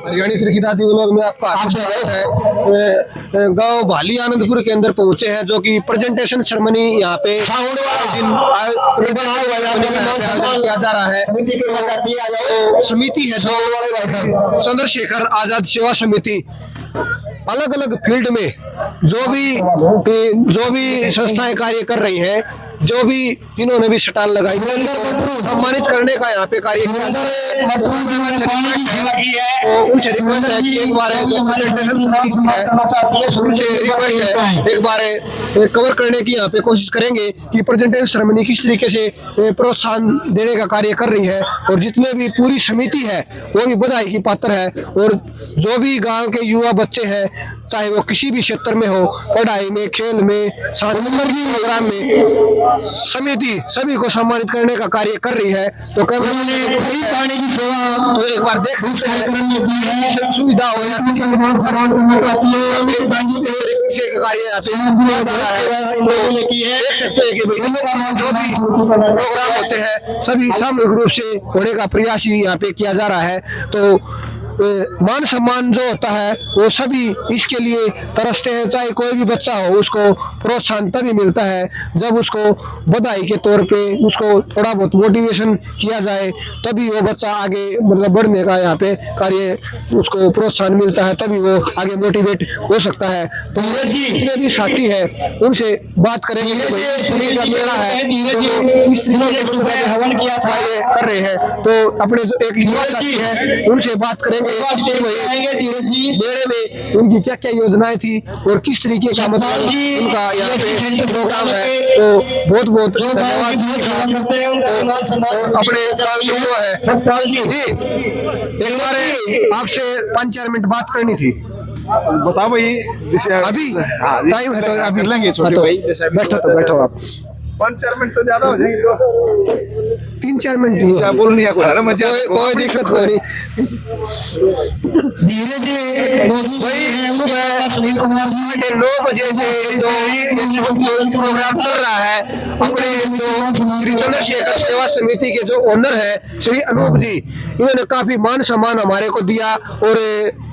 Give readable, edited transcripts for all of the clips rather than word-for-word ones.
Haryani सरखीदादी vlog में आपका स्वागत है। गांव भाली आनंदपुर के अंदर पहुंचे हैं, जो कि प्रेजेंटेशन सेरेमनी यहाँ पे किया जा रहा है। तो समिति है जो चंद्रशेखर आजाद सेवा समिति, अलग अलग फील्ड में जो भी संस्थाएं कार्य कर रही हैं, जो भी जिन्होंने भी स्टाल लगाई सम्मानित करने का यहाँ पे कार्य किया जा रहा है। उनसे रिक्वेस्ट है कि एक बार एक बार कवर करने की यहाँ पे कोशिश करेंगे कि प्रेजेंटेशन सेरेमनी किस तरीके से प्रोत्साहन देने का कार्य कर रही है। और जितने भी पूरी समिति है वो भी बधाई की पात्र है। और जो भी गांव के युवा बच्चे हैं, चाहे वो किसी भी क्षेत्र में हो, पढ़ाई में, खेल में, सांस्कृतिक प्रोग्राम में, समिति सभी को सम्मानित करने का कार्य कर रही है। तो तो एक बार देख सकते हैं सुविधा हो प्रोग्राम होते हैं, सभी सामूहिक रूप से होने का प्रयास यहाँ पे किया जा रहा है। तो मान सम्मान जो होता है वो सभी इसके लिए तरसते हैं। चाहे कोई भी बच्चा हो, उसको प्रोत्साहन तभी मिलता है जब उसको बधाई के तौर पे उसको थोड़ा बहुत मोटिवेशन किया जाए, तभी वो बच्चा आगे मतलब बढ़ने का यहाँ पे कार्य उसको प्रोत्साहन मिलता है, तभी वो आगे मोटिवेट हो सकता है। तो जितने भी साथी हैं उनसे बात करेंगे हवन किया था कर रहे हैं। तो अपने जो एक युवा साथी है उनसे बात करेंगे मेले में उनकी क्या क्या योजनाएं थी और किस तरीके का मतलब उनका यहाँ पे प्रोग्राम है। तो बहुत बहुत धन्यवाद। अपने सतपाल जी, एक बार आपसे 5-4 मिनट बात करनी थी। बताओ भाई, जैसे अभी टाइम है तो अभी लेंगे। छोटे भाई बैठो आप। 5-4 मिनट तो ज्यादा हो जाएगी। 3-4 मिनट बोल नहीं कोई दिक्कत नहीं। धीरे धीरे 9 बजे से जो प्रोग्राम चल रहा है, अपने जो श्री चंद्रशेखर सेवा समिति के जो ओनर है श्री अनूप जी, इन्होंने काफी मान सम्मान हमारे को दिया। और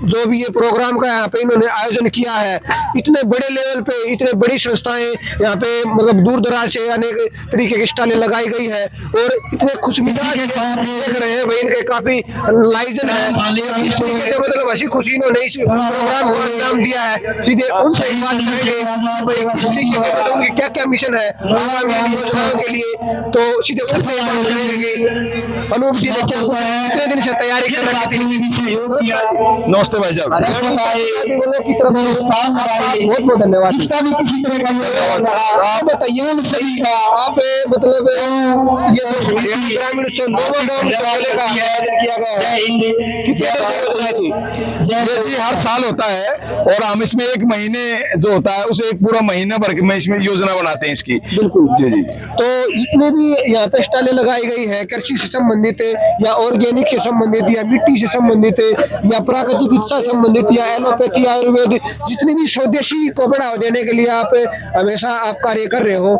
जो भी ये प्रोग्राम का यहाँ पे इन्होंने आयोजन किया है, इतने बड़े लेवल पे इतने बड़ी संस्थाएं यहाँ पे मतलब दूर दराज से अनेक तरीके की स्टॉलें लगाई गई है और इतने खुश मिजाज के साथ देख रहे हैं भाई, इनके काफी लाइजन है। इस तरीके से मतलब हंसी खुशी इन्होंने इस प्रोग्राम को अंजाम दिया है। सीधे उनसे बात करेंगे उनकी क्या क्या मिशन है आगामी योजनाओं के लिए, तो सीधे उनसे बात करेंगे। अनूप जी ने क्या कितने दिन से तैयारी कर रखी थी? नमस्ते भाई साहब। बहुत बहुत धन्यवाद। आप बताइए आप मतलब ये ग्रामीण का आयोजन किया गया है, जैसे हर साल होता है और हम इसमें 1 महीने जो होता है उसे एक पूरा महीना भर में इसमें योजना बनाते हैं इसकी। बिल्कुल जी जी। तो जितने भी यहाँ पे स्टॉलें लगाई गई है, कृषि से संबंधित या ऑर्गेनिक से संबंधित या मिट्टी से संबंधित या प्राकृतिक चिकित्सा संबंधित या एलोपैथी आयुर्वेद, जितनी भी स्वदेशी को बढ़ावा देने के लिए आप हमेशा आप कार्य कर रहे हो,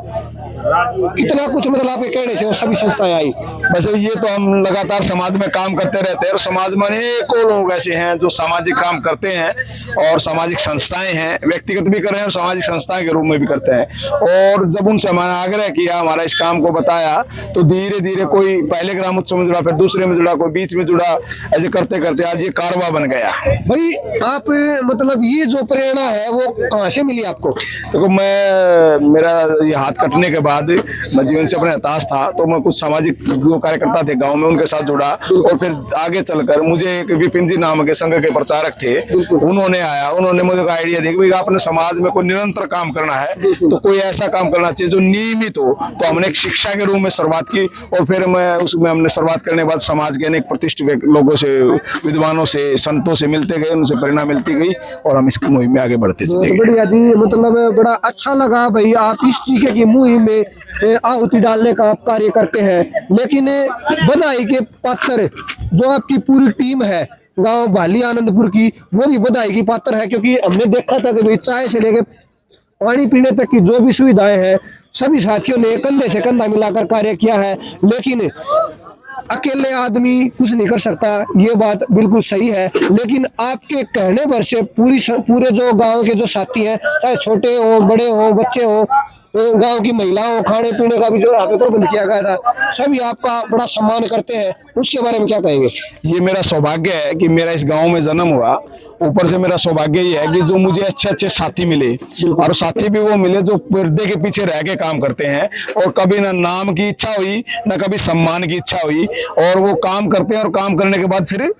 कितना कुछ मतलब आपके कहने से वो सभी संस्थाएं आई। बस ये तो हम लगातार समाज में काम करते रहते हैं और समाज में अनेकों लोग ऐसे हैं जो सामाजिक काम करते हैं और सामाजिक संस्थाएं हैं, व्यक्तिगत भी कर रहे हैं और सामाजिक संस्थाएं के रूप में भी करते हैं। और जब उनसे हमारा आग्रह किया, हमारा इस काम को बताया, तो धीरे धीरे कोई पहले ग्राम उत्सव में जुड़ा, फिर दूसरे में जुड़ा, कोई बीच में जुड़ा, ऐसे करते करते आज ये कारवा बन गया। भाई आप मतलब ये जो प्रेरणा है वो कहाँ से मिली आपको? देखो मेरा ये हाथ कटने के बाद मैं जीवन से अपने हताश था, तो मैं कुछ सामाजिक जो कार्यकर्ता थे गांव में उनके साथ जुड़ा और फिर आगे चलकर मुझे एक विपिन जी नाम के संघ के प्रचारक थे, उन्होंने मुझे आइडिया दिया कि आपने समाज में कोई निरंतर काम करना है तो कोई ऐसा काम करना चाहिए जो नियमित हो। तो हमने एक शिक्षा के रूप में शुरुआत की और फिर मैं उसमें हमने शुरुआत करने के बाद समाज के अनेक प्रतिष्ठित लोगों से, विद्वानों से, संतों से मिलते गए, उनसे प्रेरणा मिलती गई और हम इस मुहिम में आगे बढ़ते चले गए। बढ़िया जी, मतलब बड़ा अच्छा लगा भाई आप इस तरीके की मुहिम में आहुति डालने का आप कार्य करते हैं। लेकिन बधाई के पात्र जो आपकी पूरी टीम है गांव भाली आनंदपुर की, वो भी बधाई की पात्र है, क्योंकि हमने देखा था कि भाई चाय से लेकर पानी पीने तक की जो भी सुविधाएं हैं सभी साथियों ने कंधे से कंधा मिलाकर कार्य किया है। लेकिन अकेले आदमी कुछ नहीं कर सकता, ये बात बिल्कुल सही है। लेकिन आपके कहने भर से पूरे जो गांव के जो साथी हैं, चाहे छोटे हो, बड़े हो, बच्चे हो, गांव की महिलाओं, खाने पीने का भी जो यहाँ पे प्रबंध किया गया था, सभी आपका बड़ा सम्मान करते हैं। उसके बारे में क्या कहेंगे? ये मेरा सौभाग्य है कि मेरा इस गांव में जन्म हुआ। ऊपर से मेरा सौभाग्य ये है कि जो मुझे अच्छे अच्छे साथी मिले, और साथी भी वो मिले जो पर्दे के पीछे रह के काम करते हैं, और कभी ना नाम की इच्छा हुई ना कभी सम्मान की इच्छा हुई, और वो काम करते हैं और काम करने के बाद फिर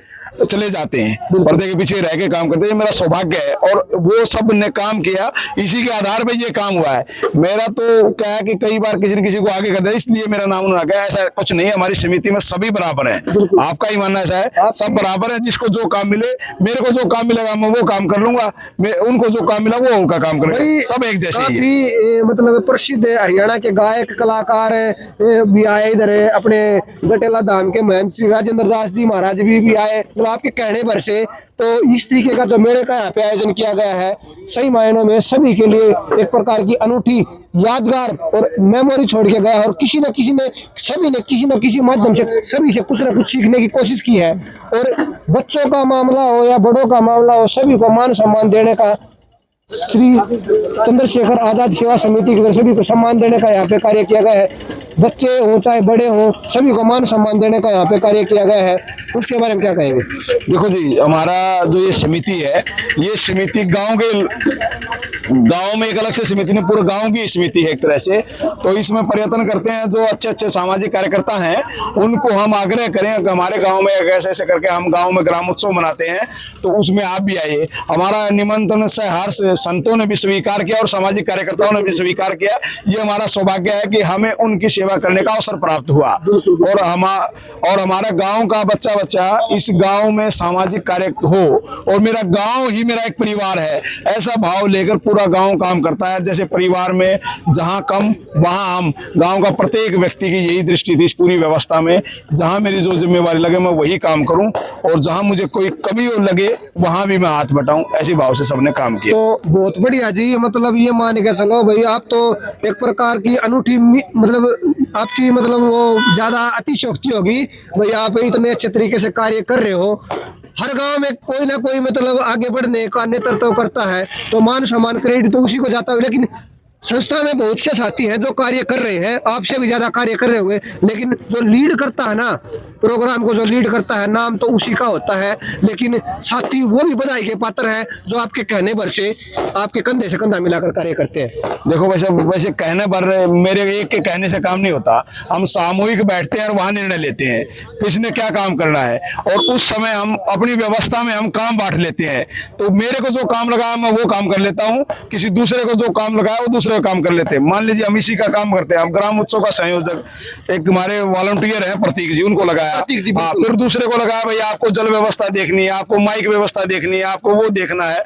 चले जाते हैं, पर्दे के पीछे रह के काम करते हैं। ये मेरा सौभाग्य है, और वो सब ने काम किया, इसी के आधार पे ये काम हुआ है। मेरा तो क्या है कि कई बार किसी न किसी को आगे कर दिया, इसलिए मेरा नाम उन्होंने गया। ऐसा कुछ नहीं है, हमारी समिति में सभी बराबर हैं। आपका ही मानना ऐसा है? सब बराबर है, जिसको जो काम मिले, मेरे को जो काम मिलेगा मैं वो काम कर लूंगा, उनको जो काम मिला वो उनका काम करेंगे, सब एक जैसे ही है। मतलब प्रसिद्ध हरियाणा के गायक कलाकार भी आए इधर, अपने जटेला धाम के महंत श्री राजेंद्र दास जी महाराज भी आए। आपके कहने पर से तो इस तरीके का जो मेले का यहाँ पे आयोजन किया गया है, सही मायनों में सभी के लिए एक प्रकार की अनूठी यादगार और मेमोरी छोड़ के गया। और किसी न किसी ने, सभी ने किसी न किसी माध्यम से सभी से कुछ न कुछ सीखने की कोशिश की है। और बच्चों का मामला हो या बड़ों का मामला हो, सभी को मान सम्मान देने का श्री चंद्रशेखर आजाद सेवा समिति की तरफ से सभी को सम्मान देने का यहाँ पे कार्य किया गया है। बच्चे हो चाहे बड़े हो, सभी को मान सम्मान देने का यहाँ पे कार्य किया गया है। उसके बारे में क्या कहेंगे? देखो जी, हमारा जो ये समिति है, ये समिति गांव में एक अलग से समिति नहीं, पूरे गांव की समिति है एक तरह से। तो इसमें प्रयत्न करते हैं जो अच्छे अच्छे सामाजिक कार्यकर्ता हैं, उनको हम आग्रह करें कि हमारे गांव में ऐसे ऐसे करके हम गांव में ग्राम उत्सव मनाते हैं, तो उसमें आप भी आइए। हमारा निमंत्रण से हर संतों ने भी स्वीकार किया और सामाजिक कार्यकर्ताओं ने भी स्वीकार किया। ये हमारा सौभाग्य है कि हमें उनकी सेवा करने का अवसर प्राप्त हुआ, और हमारा गांव का बच्चा इस गांव में सामाजिक कार्य हो, और मेरा गांव ही मेरा एक परिवार है, ऐसा भाव लेकर पूरा गांव काम करता है। जैसे परिवार में जहां कम वहां हम, गांव का प्रत्येक व्यक्ति की यही दृष्टि थी इस पूरी व्यवस्था में, जहां मेरी जो जिम्मेवारी लगे मैं वही काम करूं, और जहां मुझे कोई कमी लगे वहां भी मैं हाथ बटाऊं, ऐसी भाव से सबने काम किया। तो बहुत बढ़िया जी, मतलब ये मान के चलो भाई, आप तो एक प्रकार की अनूठी, मतलब आपकी मतलब वो ज्यादा अतिशयोक्ति होगी भाई, आप इतने अच्छे तरीके से कार्य कर रहे हो। हर गांव में कोई ना कोई मतलब आगे बढ़ने का नेतृत्व करता है, तो मान सम्मान क्रेडिट तो उसी को जाता है। लेकिन संस्था में बहुत से साथी हैं जो कार्य कर रहे हैं, आपसे भी ज्यादा कार्य कर रहे होंगे, लेकिन जो लीड करता है ना प्रोग्राम को, जो लीड करता है, नाम तो उसी का होता है। लेकिन साथी वो भी बधाई के पात्र हैं जो आपके कहने भर से आपके कंधे से कंधा मिलाकर कार्य करते हैं। देखो वैसे कहने पर मेरे एक के कहने से काम नहीं होता, हम सामूहिक बैठते हैं और वहां निर्णय लेते हैं किसने क्या काम करना है, और उस समय हम अपनी व्यवस्था में हम काम बांट लेते हैं। तो मेरे को जो काम लगा मैं वो काम कर लेता हूँ, किसी दूसरे को जो काम लगा वो दूसरे काम कर लेते हैं। मान लीजिए हम इसी का काम करते हैं, हम ग्राम उत्सव का संयोजक एक हमारे वॉलंटियर है प्रतीक जी, उनको लगाया, फिर दूसरे को लगाया भाई आपको जल व्यवस्था देखनी है, आपको माइक व्यवस्था देखनी है, आपको वो देखना है,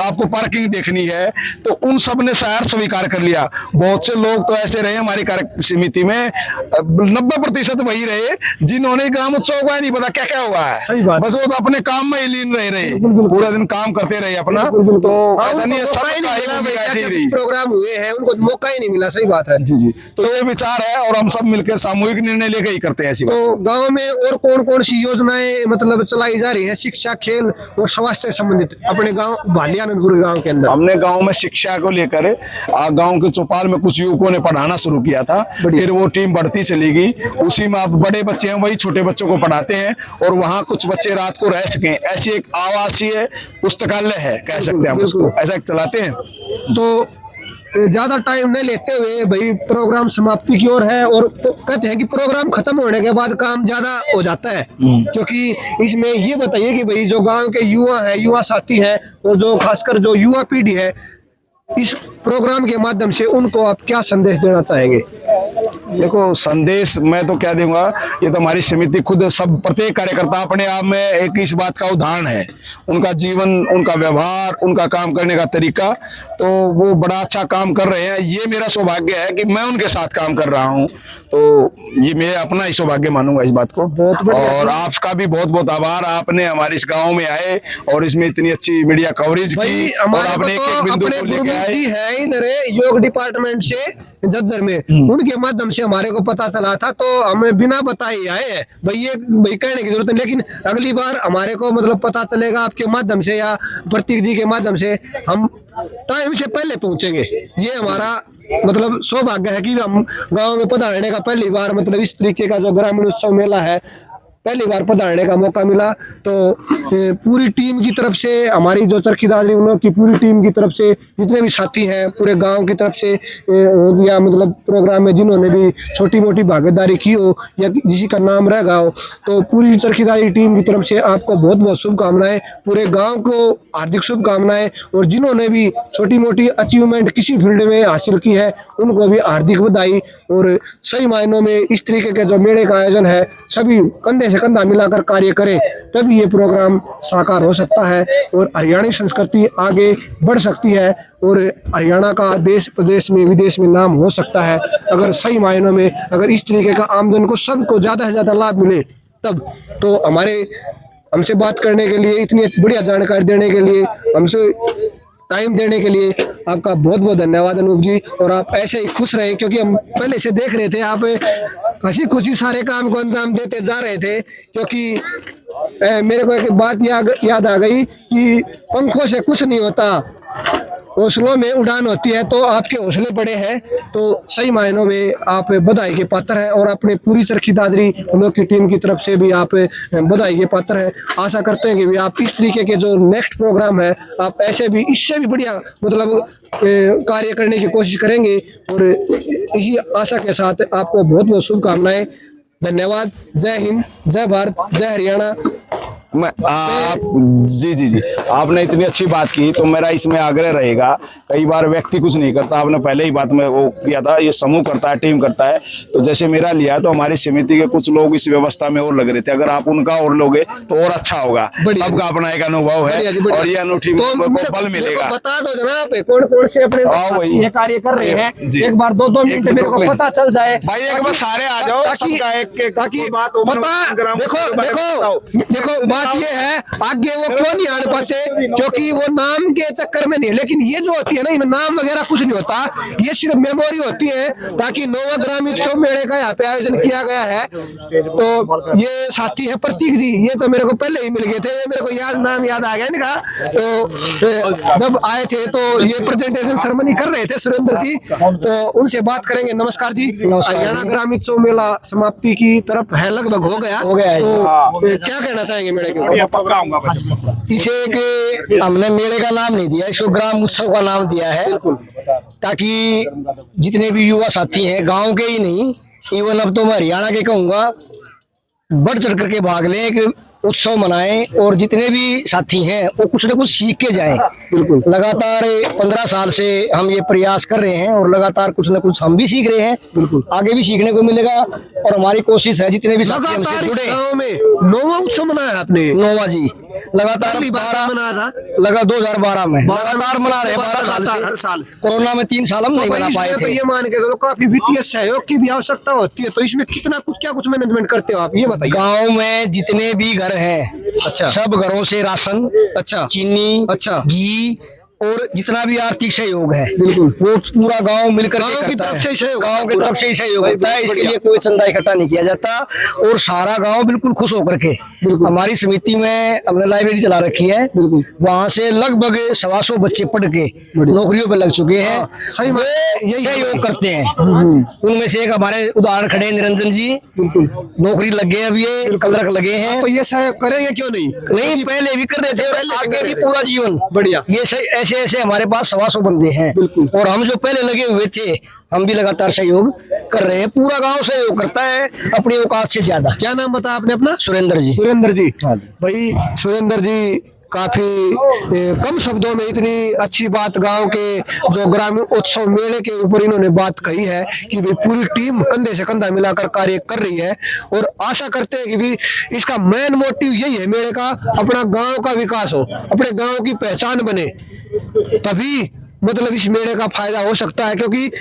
आपको पार्किंग देखनी है। तो उन सब ने शायद स्वीकार कर लिया। बहुत से लोग तो ऐसे रहे हमारी कार्य समिति में, 90% वही रहे जिन्होंने ग्राम उत्सव का नहीं पता क्या क्या हुआ है। सही बात, बस वो तो अपने काम में ही लीन रहे पूरा दिन काम करते रहे अपना। तो ऐसा नहीं है, प्रोग्राम हुए हैं उनको मौका ही नहीं मिला। सही बात है जी। तो ये विचार है, और हम सब मिलकर सामूहिक निर्णय लेकर ही करते हैं ऐसी बात। तो गांव में और कौन कौन सी योजनाएं मतलब चलाई जा रही है शिक्षा, खेल और स्वास्थ्य से संबंधित अपने गांव भालियानंदपुर गांव के अंदर? हमने गांव में शिक्षा को लेकर गांव के चौपाल में कुछ युवकों ने पढ़ाना शुरू किया था, फिर वो टीम बढ़ती चली गई। उसी में अब बड़े बच्चे हैं वही छोटे बच्चों को पढ़ाते हैं, और वहाँ कुछ बच्चे रात को रह सकें, ऐसी एक आवासीय पुस्तकालय है कह सकते हैं हम उसको, ऐसा चलाते हैं। तो ज्यादा टाइम नहीं लेते हुए भाई प्रोग्राम समाप्ति की ओर है, और कहते हैं कि प्रोग्राम खत्म होने के बाद काम ज्यादा हो जाता है, क्योंकि इसमें ये बताइए कि भाई जो गांव के युवा है, युवा साथी हैं, और जो खासकर जो युवा पीढ़ी है, इस प्रोग्राम के माध्यम से उनको आप क्या संदेश देना चाहेंगे? देखो संदेश मैं तो क्या दूंगा, ये तो हमारी समिति खुद सब प्रत्येक कार्यकर्ता अपने आप में एक इस बात का उदाहरण है। उनका जीवन, उनका व्यवहार, उनका काम करने का तरीका, तो वो बड़ा अच्छा काम कर रहे हैं। ये मेरा सौभाग्य है कि मैं उनके साथ काम कर रहा हूँ, तो ये मैं अपना ही सौभाग्य मानूंगा इस बात को। और आपका भी बहुत बहुत आभार, आपने हमारे इस गाँव में आए और इसमें इतनी अच्छी मीडिया कवरेज की, और आपने एक बिंदु को लेकर है। जी है इधर योग डिपार्टमेंट से झज्जर में, उनके माध्यम से हमारे को पता चला था, तो हमें बिना बताए आए हैं भाई, ये भाई कहने की जरूरत नहीं, लेकिन अगली बार हमारे को मतलब पता चलेगा आपके माध्यम से या प्रतीक जी के माध्यम से, हम टाइम से पहले पहुंचेंगे। ये हमारा मतलब सौभाग्य है कि हम गांव में पधारने का पहली बार मतलब इस तरीके का जो ग्रामीण उत्सव मेला है पहली बार पधारने का मौका मिला। तो पूरी टीम की तरफ से, हमारी जो चरखी दादरी उन लोग की पूरी टीम की तरफ से, जितने भी साथी हैं पूरे गांव की तरफ से या मतलब प्रोग्राम में जिन्होंने भी छोटी मोटी भागीदारी की हो या किसी का नाम रहेगा हो, तो पूरी चरखी दादरी टीम की तरफ से आपको बहुत बहुत शुभकामनाएं, पूरे गाँव को हार्दिक शुभकामनाएं, और जिन्होंने भी छोटी मोटी अचीवमेंट किसी फील्ड में हासिल की है उनको भी हार्दिक बधाई। और सही मायनों में इस तरीके के जो मेले का आयोजन है सभी कंधे से कंधा मिलाकर कार्य करें, तभी ये प्रोग्राम साकार हो सकता है और हरियाणी संस्कृति आगे बढ़ सकती है और हरियाणा का देश प्रदेश में विदेश में नाम हो सकता है। अगर सही मायनों में अगर इस तरीके का आमजन को सबको ज़्यादा से ज़्यादा लाभ मिले तब। तो हमसे बात करने के लिए, इतनी बढ़िया जानकारी देने के लिए, हमसे टाइम देने के लिए आपका बहुत बहुत धन्यवाद अनूप जी। और आप ऐसे ही खुश रहें, क्योंकि हम पहले से देख रहे थे आप हंसी खुशी सारे काम को अंजाम देते जा रहे थे। क्योंकि मेरे को एक बात याद आ गई कि पंखों से कुछ नहीं होता, हौसलों में उड़ान होती है। तो आपके हौसले बड़े हैं, तो सही मायनों में आप बधाई के पात्र हैं और अपने पूरी चरखी दादरी उन लोग की टीम की तरफ से भी आप बधाई के पात्र हैं। आशा करते हैं कि भी आप इस तरीके के जो नेक्स्ट प्रोग्राम है आप ऐसे भी इससे भी बढ़िया मतलब कार्य करने की कोशिश करेंगे। और इसी आशा के साथ आपको बहुत बहुत शुभकामनाएं। धन्यवाद। जय हिंद, जय भारत, जय हरियाणा। जी आपने इतनी अच्छी बात की, तो मेरा इसमें आग्रह रहेगा, कई बार व्यक्ति कुछ नहीं करता, आपने पहले ही बात में वो किया था, ये समूह करता है, टीम करता है। तो जैसे मेरा लिया तो हमारी समिति के कुछ लोग इस व्यवस्था में और लग रहे थे, अगर आप उनका और लोगे तो और अच्छा होगा। सबका अपना एक अनुभव है और ये अनूठी बल मिलेगा। बता दो जनाब कौन कौन से अपने कार्य कर रहे हैं, एक बार 2-2 मिनट मेरे को पता चल जाए भाई, एक बार सारे आ जाओ ताकि देखो बात ये है आगे वो क्यों नहीं आने पाते, क्योंकि वो नाम के चक्कर में नहीं। लेकिन ये जो होती है ना, इनमें नाम वगैरह कुछ नहीं होता, ये सिर्फ मेमोरी होती है। ताकि 9वां ग्रामीण उत्सव मेले का यहाँ पे आयोजन किया गया है। तो ये साथी है प्रतीक जी, ये तो मेरे को पहले ही मिल गए थे, मेरे को नाम याद आ गया इनका। तो जब आए थे तो ये प्रेजेंटेशन सेरेमनी कर रहे थे सुरेंद्र जी, तो उनसे बात करेंगे। नमस्कार जी। हरियाणा ग्रामीण उत्सव मेला समाप्ति की तरफ है, लगभग हो गया तो क्या कहना चाहेंगे मेले के? इसे एक हमने मेले का नाम नहीं दिया, इसको ग्राम उत्सव का नाम दिया है, ताकि जितने भी युवा साथी हैं गांव के ही नहीं, इवन अब तो मैं हरियाणा के कहूँगा, बढ़ चढ़ करके भाग लें, एक उत्सव मनाएं और जितने भी साथी हैं वो कुछ न कुछ सीख के जाएं। बिल्कुल, लगातार 15 साल से हम ये प्रयास कर रहे हैं और लगातार कुछ न कुछ हम भी सीख रहे हैं। बिल्कुल, आगे भी सीखने को मिलेगा और हमारी कोशिश है जितने भी साथी हमसे जुड़े। गांव में 9वां उत्सव मनाया आपने? 9वां जी, लगातार 12 मनाया था, लगा 2012 में लगातार मना रहे 12 साल से। हर साल कोरोना में 3 साल हम नहीं मना पाए थे। तो ये मान के चलो काफी वित्तीय सहयोग की भी आवश्यकता होती है, तो इसमें कितना कुछ क्या कुछ मैनेजमेंट करते हो आप, ये बताइए। गांव में जितने भी घर हैं, अच्छा, सब घरों से राशन, अच्छा, चीनी, अच्छा, घी और जितना भी आर्थिक सहयोग है, बिल्कुल वो पूरा गांव मिलकर गांव की तरफ से सहयोग, गांव की तरफ से ही सहयोग होता है। इसके लिए कोई चंदा इकट्ठा नहीं किया जाता और सारा गांव बिल्कुल खुश होकर के, हमारी समिति में हमने लाइब्रेरी चला रखी है, बिल्कुल वहाँ से लगभग 125 बच्चे पढ़ के नौकरियों पे लग चुके हैं। सही में यही सहयोग करते हैं। उनमें से एक हमारे उदाहरण खड़े हैं निरंजन जी, बिल्कुल नौकरी लग गए, अब ये कलरक लगे हैं। तो ये सहयोग करेंगे क्यों नहीं? नहीं, पहले भी कर रहे थे और आगे भी पूरा जीवन बढ़िया। ये ऐसे ऐसे हमारे पास 125 बंदे हैं, बिल्कुल, और हम जो पहले लगे हुए थे हम भी लगातार सहयोग कर रहे हैं। पूरा गांव सहयोग करता है अपनी औकात से ज्यादा। क्या नाम बताया आपने अपना? सुरेंद्र जी। सुरेंद्र जी, भाई सुरेंद्र जी काफी कम शब्दों में इतनी अच्छी बात गांव के जो ग्रामीण उत्सव मेले के ऊपर इन्होंने बात कही है कि भी पूरी टीम कंधे से कंधा मिलाकर कार्य कर रही है। और आशा करते हैं कि भी इसका मेन मोटिव यही है मेले का, अपना गांव का विकास हो, अपने गांव की पहचान बने, तभी मतलब इस मेले का फायदा हो सकता है। क्योंकि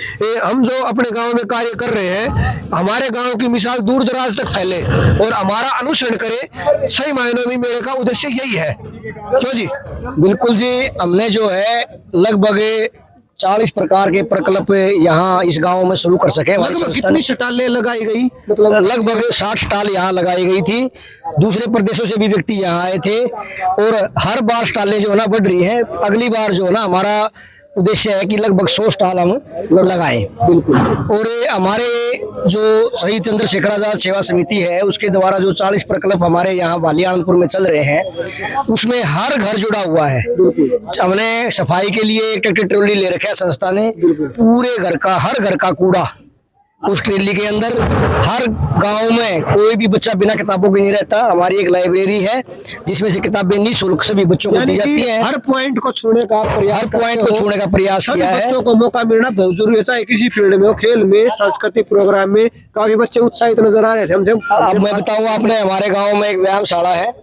हम जो अपने गांव में कार्य कर रहे हैं, हमारे गांव की मिसाल दूर दराज तक फैले और हमारा अनुसरण करे, सही मायनों में मेले का उद्देश्य यही है। क्यों जी? बिल्कुल जी, हमने जो है लगभग 40 प्रकार के प्रकल्प यहाँ इस गांव में शुरू कर सके। हमारी लगभग संस्था ने कितनी स्टालें लगाई गई? मतलब लगभग 60 स्टॉल यहाँ लगाई गई थी। दूसरे प्रदेशों से भी व्यक्ति यहाँ आए थे और हर बार स्टॉलें जो है ना बढ़ रही हैं। अगली बार जो है ना हमारा उद्देश्य है कि लगभग 100 स्टॉल हम लगाएं। बिल्कुल। और हमारे जो शहीद चंद्रशेखर आजाद सेवा समिति है उसके द्वारा जो 40 प्रकल्प हमारे यहाँ वाली आनंदपुर में चल रहे हैं उसमें हर घर जुड़ा हुआ है। हमने सफाई के लिए एक ट्रैक्टर ट्रॉली ले रखा है संस्था ने। पूरे घर का हर घर का कूड़ा उस ट्रेली के अंदर। हर गांव में कोई भी बच्चा बिना किताबों के नहीं रहता। हमारी एक लाइब्रेरी है जिसमें से किताबें निःशुल्क सभी बच्चों को दी जाती है। हर पॉइंट को छूने का प्रयास, हर पॉइंट को छूने का प्रयास किया है। बच्चों को मौका मिलना बहुत जरूरी है, चाहे किसी फील्ड में हो, खेल में, सांस्कृतिक प्रोग्राम में। काफी बच्चे उत्साहित नजर आ रहे थे हमसे। अब मैं बताऊँ, आपने हमारे गाँव में एक व्यायामशाला है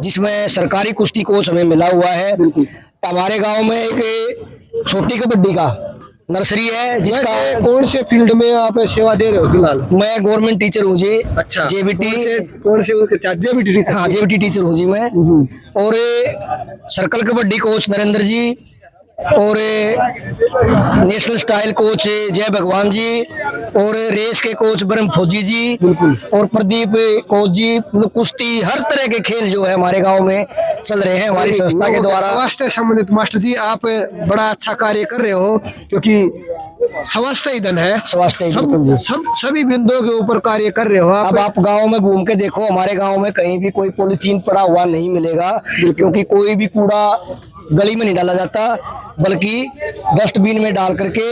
जिसमें सरकारी कुश्ती कोच हमें मिला हुआ है। हमारे गाँव में एक छोटी कबड्डी का नर्सरी है जिसका। कौन से फील्ड में आप सेवा दे रहे हो फिलहाल? मैं गवर्नमेंट टीचर हूँ जी। अच्छा, जेबीटी। कौन से जेबीटी टीचर? हाँ, जेबीटी टीचर हूँ जी मैं। और सर्कल कबड्डी कोच नरेंद्र जी और नेशनल स्टाइल कोच जय भगवान जी और रेस के कोच ब्रह्म फौजी जी और प्रदीप कोच जी। कुश्ती हर तरह के खेल जो है हमारे गांव में चल रहे हैं हमारी संस्था के द्वारा। स्वास्थ्य संबंधित मास्टर जी आप बड़ा अच्छा कार्य कर रहे हो, क्योंकि स्वास्थ्य ही धन है। स्वास्थ्य सभी बिंदुओं के ऊपर कार्य कर रहे हो अब आप गांव में घूम के देखो, हमारे गांव में कहीं भी कोई पॉलीथीन पड़ा हुआ नहीं मिलेगा, क्योंकि कोई भी कूड़ा गली में नहीं डाला जाता बल्कि डस्टबिन में डाल करके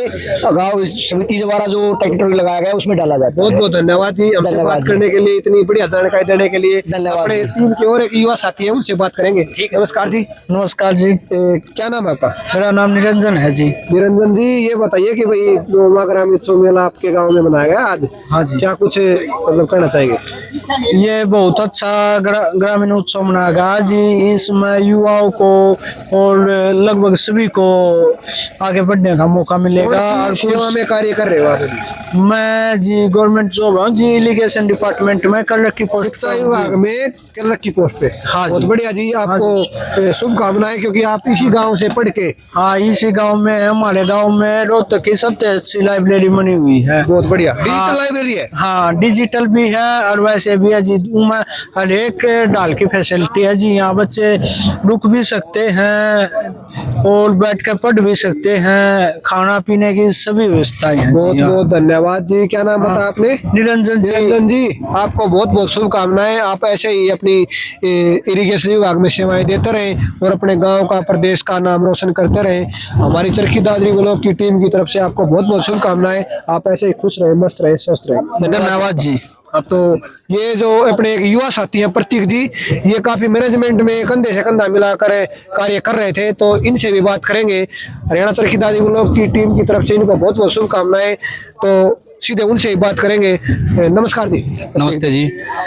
गांव समिति द्वारा जो ट्रैक्टर लगाया गया उसमें डाला जाता है। बहुत बहुत धन्यवाद जी, हमसे बात करने के लिए, इतनी बढ़िया जानकारी देने के लिए। धन्यवाद। अपने टीम के और एक युवा साथी है उनसे बात करेंगे। ठीक, नमस्कार जी। नमस्कार जी। क्या नाम है आपका? मेरा नाम निरंजन है जी। निरंजन जी, ये बताइए कि भाई नौवां ग्रामीण उत्सव मेला आपके गांव में मनाया गया आज। हाँ जी। क्या कुछ मतलब कहना चाहेंगे? ये बहुत अच्छा ग्रामीण उत्सव मनाया गया जी। इसमें युवाओं को और लगभग सभी को आगे बढ़ने का मौका मिलेगा। और सेवा में कार्य कर रहे हो आप? मैं जी गवर्नमेंट जॉब हूँ जी, इरिगेशन डिपार्टमेंट में क्लर्क की पोस्ट। शिक्षा विभाग में क्लर्क की पोस्ट पे। हाँ जी। बहुत बढ़िया जी, आपको शुभकामनाएं, क्योंकि आप इसी गांव से पढ़ के। हाँ, इसी गांव में, हमारे गांव में रोहतक की सबसे अच्छी लाइब्रेरी बनी हुई है। बहुत बढ़िया डिजिटल लाइब्रेरी है। हाँ, डिजिटल भी है और वैसे भी है जी। उसमें हर एक डाल की फैसिलिटी है जी। यहाँ बच्चे रुक भी सकते हैं और बैठ कर पढ़ भी सकते हैं। खाना पीने की सभी व्यवस्थाएं हैं। बहुत बहुत धन्यवाद जी। क्या नाम बताया आपने? निरंजन जी। निरंजन जी, आपको बहुत बहुत शुभकामनाएं। आप ऐसे ही अपनी इरिगेशन विभाग में सेवाएं देते रहें और अपने गांव का, प्रदेश का नाम रोशन करते रहें। हमारी चरखी दादरी ब्लॉक की टीम की तरफ से आपको बहुत बहुत शुभकामनाएं। आप ऐसे ही खुश रहें, मस्त रहें, स्वस्थ रहें। धन्यवाद जी। अब तो ये जो अपने एक युवा साथी हैं प्रतीक जी, ये काफी मैनेजमेंट में कंधे से कंधा मिलाकर कार्य कर रहे थे, तो इनसे भी बात करेंगे। हरियाणा चरखी दादरी ब्लॉक की टीम की तरफ से इनको बहुत बहुत शुभकामनाएं। तो सीधे उनसे ही बात करेंगे। नमस्कार जी। नमस्ते जी।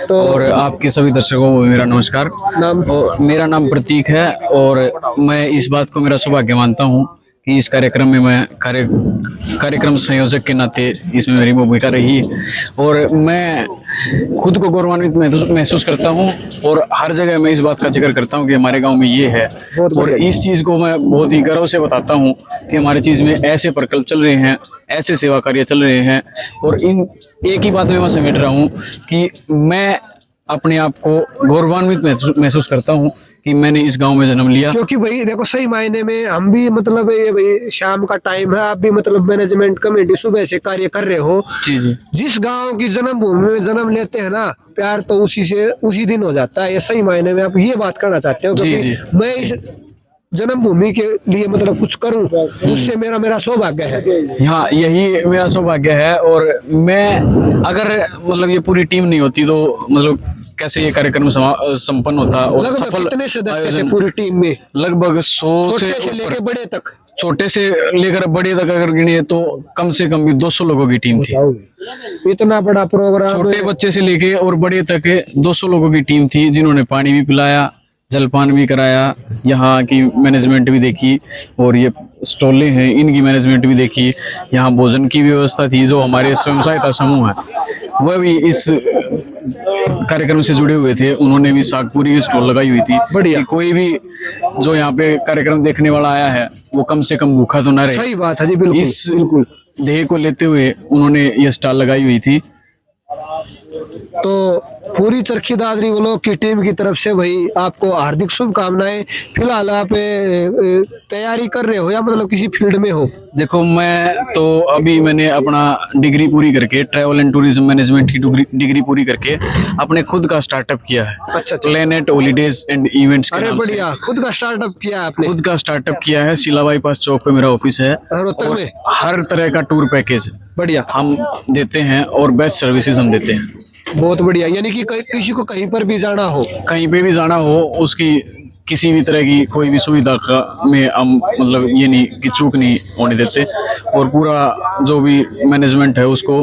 तो और आपके सभी दर्शकों को मेरा नमस्कार। और मेरा नाम प्रतीक है और मैं इस बात को मेरा सौभाग्य मानता हूँ कि इस कार्यक्रम में मैं कार्यक्रम संयोजक के नाते इसमें मेरी भूमिका रही और मैं खुद को गौरवान्वित महसूस करता हूँ और हर जगह मैं इस बात का जिक्र करता हूँ कि हमारे गांव में ये है। और इस चीज़ को मैं बहुत ही गर्व से बताता हूँ कि हमारे चीज़ में ऐसे प्रकल्प चल रहे हैं, ऐसे सेवा कार्य चल रहे हैं। और इन एक ही बात में मैं समेट रहा हूँ कि मैं अपने आप को गौरवान्वित महसूस करता हूँ कि मैंने इस गांव में जन्म लिया। क्योंकि भाई देखो, सही मायने में हम भी मतलब ये भाई शाम का टाइम है, आप भी मतलब मैनेजमेंट कमेटी सुबह से कार्य कर रहे हो। जी जी। जिस गांव की जन्मभूमि में जन्म लेते हैं ना, प्यार तो उसी दिन हो जाता है। ये सही मायने में आप ये बात करना चाहते हो? क्योंकि मैं इस जन्मभूमि के लिए मतलब कुछ करूं, उससे मेरा सौभाग्य है। हाँ, यही मेरा सौभाग्य है। और मैं अगर मतलब ये पूरी टीम नहीं होती तो मतलब कैसे ये कार्यक्रम संपन्न होता। और लगभग कितने सदस्य थे पूरी टीम में? लगभग 100 से लेकर बड़े तक। छोटे से लेकर बड़े तक अगर गिने तो कम से कम भी 200 लोगों की टीम थी। इतना बड़ा प्रोग्राम, छोटे बच्चे से लेके और बड़े तक 200 लोगों की टीम थी, जिन्होंने पानी भी पिलाया, जलपान भी कराया, यहाँ की मैनेजमेंट भी देखी और ये स्टॉलें हैं इनकी मैनेजमेंट भी देखी। यहाँ भोजन की व्यवस्था थी। जो हमारे स्वयं सहायता समूह है वह भी इस कार्यक्रम से जुड़े हुए थे, उन्होंने भी सागपुरी की स्टॉल लगाई हुई थी। बढ़िया। कि कोई भी जो यहाँ पे कार्यक्रम देखने वाला आया है वो कम से कम भूखा तो ना रहे। सही बात है जी, बिल्कुल इस बिल्कुल। ध्येय को लेते हुए उन्होंने ये स्टॉल लगाई हुई थी। तो पूरी चरखी दादरी ब्लॉक की टीम की तरफ से भाई आपको हार्दिक शुभकामनाएं। फिलहाल आप तैयारी कर रहे हो या मतलब किसी फील्ड में हो? देखो मैं तो अभी मैंने अपना डिग्री पूरी करके ट्रैवल एंड टूरिज्म मैनेजमेंट की डिग्री पूरी करके अपने खुद का स्टार्टअप किया है। अच्छा। प्लेनेट हॉलीडेज एंड इवेंट्स के अरे नाम से। बढ़िया, खुद का स्टार्टअप किया है आपने? खुद का स्टार्टअप किया है। शिला बाईपास चौक पे मेरा ऑफिस है। रोहतक और में? हर तरह का टूर पैकेज बढ़िया, हम देते हैं और बेस्ट सर्विसेज हम देते हैं। बहुत बढ़िया। यानी कि किसी को कहीं पर भी जाना हो, कहीं पे भी जाना हो उसकी किसी भी तरह की कोई भी सुविधा का में हम मतलब ये नहीं कि चूक नहीं होने देते। और पूरा जो भी मैनेजमेंट है उसको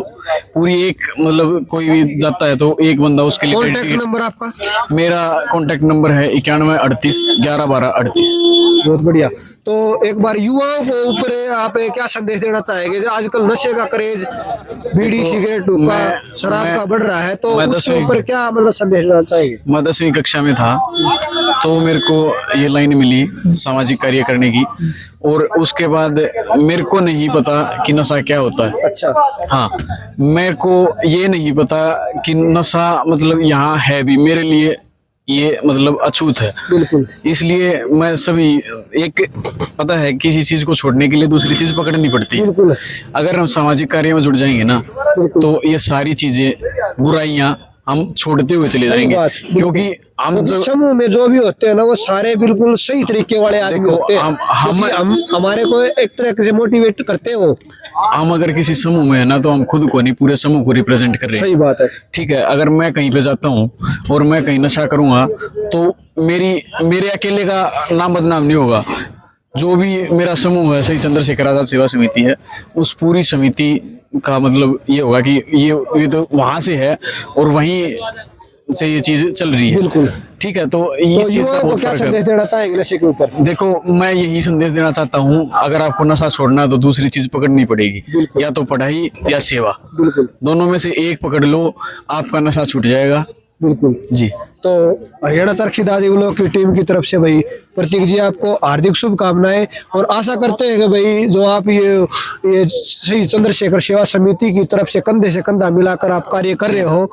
पूरी एक मतलब कोई भी जाता है तो एक बंदा उसके लिए कॉन्टैक्ट नंबर आपका? मेरा कॉन्टैक्ट नंबर है 91 38 11 12 38। बहुत बढ़िया। तो एक बार युवाओं को ऊपर आप क्या संदेश देना चाहेंगे? जो आजकल नशे का क्रेज, बीड़ी सिगरेट हुक्का शराब का बढ़ रहा है, तो उसके ऊपर क्या मतलब संदेश देना चाहेंगे? मैं 10वीं कक्षा में था तो मेरे को ये लाइन मिली सामाजिक कार्य करने की, और उसके बाद मेरे को नहीं पता कि नशा क्या होता है। अच्छा। हाँ, मेरे को ये नहीं पता कि नशा मतलब यहाँ है भी, मेरे लिए ये मतलब अछूत है। बिल्कुल। इसलिए मैं सभी एक पता है किसी चीज को छोड़ने के लिए दूसरी चीज पकड़नी पड़ती है। बिल्कुल। अगर हम सामाजिक कार्य में जुड़ जाएंगे ना तो ये सारी चीजें बुराइयां हम छोड़ते हुए चले जाएंगे। क्योंकि हम जो समूह में जो भी होते हैं ना वो सारे बिल्कुल सही तरीके वाले आदमी होते हैं। हम हमारे को एक तरह से मोटिवेट करते हो। हम अगर किसी समूह में है ना तो हम खुद को नहीं पूरे समूह को रिप्रेजेंट कर रहे हैं। सही बात है। ठीक है, अगर मैं कहीं पे जाता हूँ और मैं कहीं नशा करूंगा तो मेरे अकेले का नाम बदनाम नहीं होगा। जो भी मेरा समूह है, सही चंद्रशेखर आजाद सेवा समिति है, उस पूरी समिति का मतलब ये होगा कि ये तो वहां से है और वहीं से ये चीज चल रही है। बिल्कुल। ठीक है, तो इस चीज का बहुत क्या फर्क संदेश है। देना चाहेंगे नशे के ऊपर? देखो मैं यही संदेश देना चाहता हूँ, अगर आपको नशा छोड़ना है तो दूसरी चीज पकड़नी पड़ेगी, या तो पढ़ाई या सेवा। बिल्कुल। दोनों में से एक पकड़ लो, आपका नशा छूट जाएगा। बिल्कुल जी। तो हरियाणा चरखी दादरी ब्लॉक की टीम की तरफ से भाई प्रतीक जी आपको हार्दिक शुभकामनाएं, और आशा करते हैं कि भाई जो आप ये श्री चंद्रशेखर सेवा समिति की तरफ से कंधे से कंधा मिलाकर आप कार्य कर रहे हो,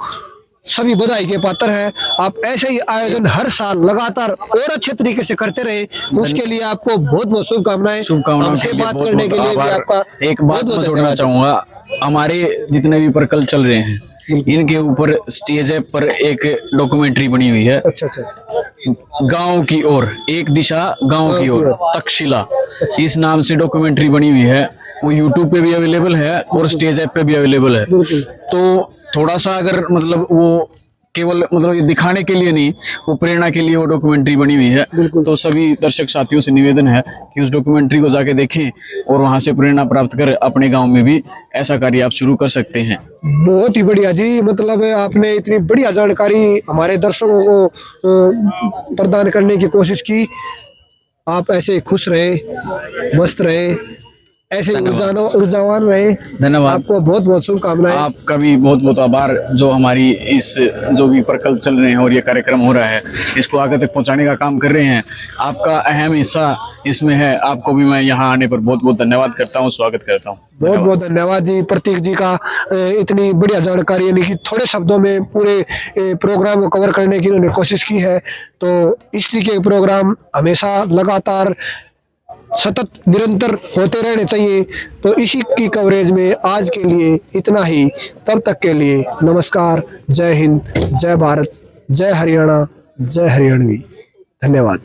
सभी बधाई के पात्र हैं। आप ऐसे ही आयोजन हर साल लगातार और अच्छे तरीके से करते रहे, उसके लिए आपको बहुत बहुत शुभकामनाएं। हमसे बात करने के लिए भी आपका एक बात मैं जोड़ना चाहूंगा, हमारे जितने भी प्रकल्प चल रहे हैं इनके ऊपर स्टेज पर एक डॉक्यूमेंट्री बनी हुई है। अच्छा अच्छा। गांव की ओर एक दिशा, गांव की ओर तक्षशिला, इस नाम से डॉक्यूमेंट्री बनी हुई है। वो यूट्यूब पे भी अवेलेबल है और स्टेज ऐप पे भी अवेलेबल है। तो थोड़ा सा अगर मतलब वो केवल मतलब ये दिखाने के लिए नहीं, वो प्रेरणा के लिए वो डॉक्यूमेंट्री बनी हुई है। तो सभी दर्शक साथियों से निवेदन है कि उस डॉक्यूमेंट्री को जाके देखें और वहां से प्रेरणा प्राप्त कर अपने गांव में भी ऐसा कार्य आप शुरू कर सकते हैं। बहुत ही बढ़िया जी, मतलब आपने इतनी बढ़िया जानकारी हमारे दर्शकों को प्रदान करने की कोशिश की। आप ऐसे खुश रहे, मस्त रहे, ऐसे ऊर्जावान रहे। धन्यवाद। आपको बहुत बहुत शुभकामनाएं। आपका भी बहुत बहुत आभार, जो हमारी इस जो भी प्रकल्प चल रहे हैं और ये कार्यक्रम हो रहा है इसको आगे तक पहुंचाने का काम कर रहे हैं, आपका अहम हिस्सा इसमें है। आपको भी मैं यहाँ आने पर बहुत बहुत धन्यवाद करता हूँ, स्वागत करता हूँ। बहुत बहुत धन्यवाद जी प्रतीक जी का, इतनी बढ़िया जानकारी, यानी कि थोड़े शब्दों में पूरे प्रोग्राम को कवर करने की उन्होंने कोशिश की है। तो इस तरीके के प्रोग्राम हमेशा लगातार सतत निरंतर होते रहने चाहिए। तो इसी की कवरेज में आज के लिए इतना ही। तब तक के लिए नमस्कार, जय हिंद, जय भारत, जय हरियाणा, जय हरियाणवी। धन्यवाद।